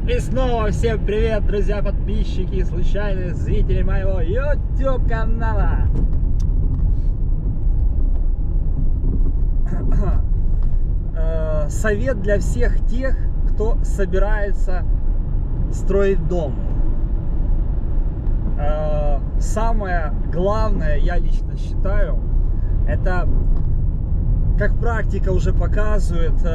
И снова всем привет, друзья, подписчики и случайные зрители моего YouTube канала. Совет для всех тех, кто собирается строить дом. Самое главное, я лично считаю, это, как практика уже показывает,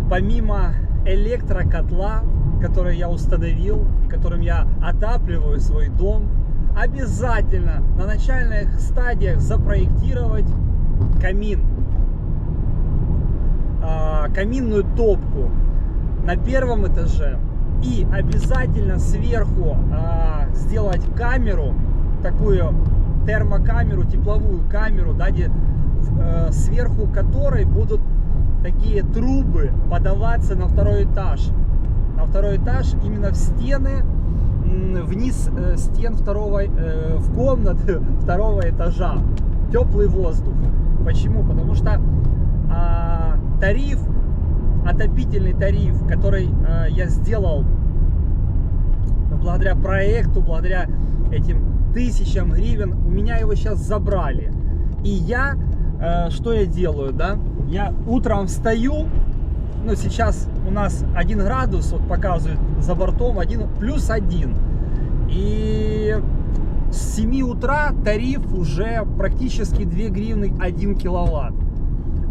помимо электрокотла, который я установил и которым я отапливаю свой дом, обязательно на начальных стадиях запроектировать камин, каминную топку на первом этаже, и обязательно сверху сделать камеру, такую термокамеру, тепловую камеру, да, сверху которой будут такие трубы подаваться на второй этаж. На второй этаж именно в стены, вниз стен в комнаты второго этажа. Теплый воздух. Почему? Потому что тариф, отопительный тариф, который я сделал благодаря проекту, благодаря этим тысячам гривен, у меня его сейчас забрали. И я, что я делаю, да? Я утром встаю, ну сейчас у нас 1 градус, вот показывает за бортом, +1. И с 7 утра тариф уже практически 2 гривны 1 киловатт.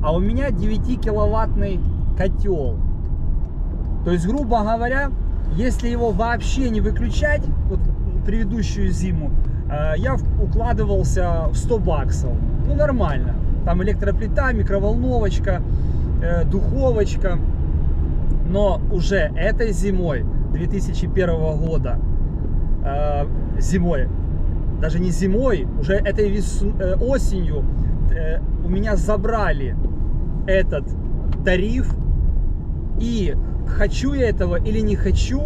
А у меня 9-киловаттный котел. То есть, грубо говоря, если его вообще не выключать, вот предыдущую зиму, я укладывался в 100 баксов. Ну, нормально. Там электроплита, микроволновочка, духовочка. Но уже этой зимой 2001 года, зимой, даже не зимой, уже этой осенью у меня забрали этот тариф. И хочу я этого или не хочу,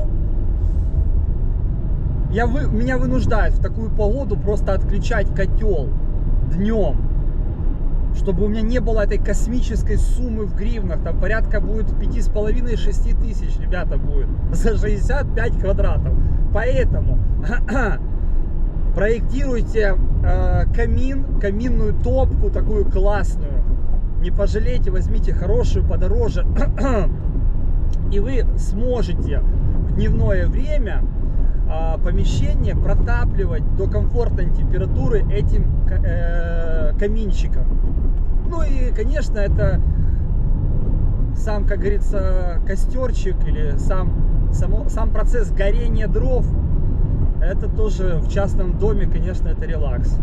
меня вынуждают в такую погоду просто отключать котел днем, чтобы у меня не было этой космической суммы в гривнах. Там порядка будет 5,5-6 тысяч, ребята, будет за 65 квадратов. Поэтому проектируйте каминную топку такую классную. Не пожалейте, возьмите хорошую, подороже. И вы сможете в дневное время помещение протапливать до комфортной температуры этим каминчиком. Ну и, конечно, это сам, как говорится, костерчик или сам процесс горения дров, это тоже в частном доме, конечно, это релакс.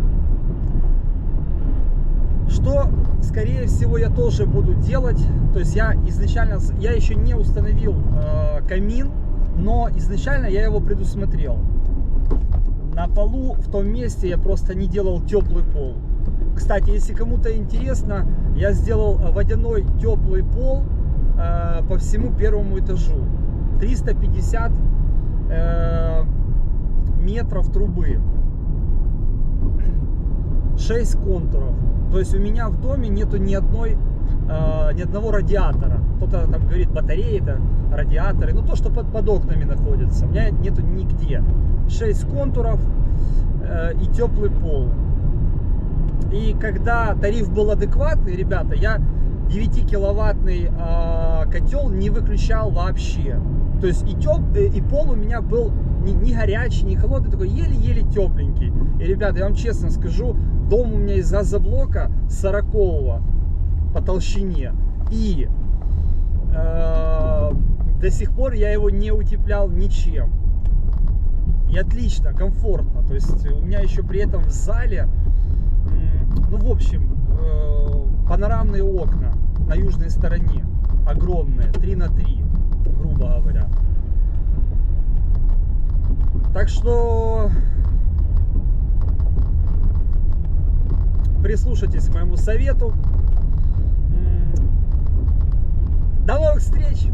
Что, скорее всего, я тоже буду делать. То есть я еще не установил камин, но изначально я его предусмотрел. На полу в том месте я просто не делал теплый пол. Кстати, если кому-то интересно, я сделал водяной теплый пол по всему первому этажу. 350 метров трубы, 6 контуров. То есть у меня в доме нету ни одного радиатора. Кто-то там говорит, батареи, это радиаторы. Ну, то, что под окнами находится. У меня нету нигде. 6 контуров и теплый пол. И когда тариф был адекватный, ребята, я 9-киловаттный котел не выключал вообще. То есть и пол у меня был не горячий, не холодный, такой еле-еле тепленький. И, ребята, я вам честно скажу, дом у меня из газоблока 40-го по толщине. И до сих пор я его не утеплял ничем. И отлично, комфортно. То есть у меня еще при этом в зале, ну, в общем, панорамные окна на южной стороне. Огромные, 3×3, грубо говоря. Так что прислушайтесь к моему совету. До новых встреч!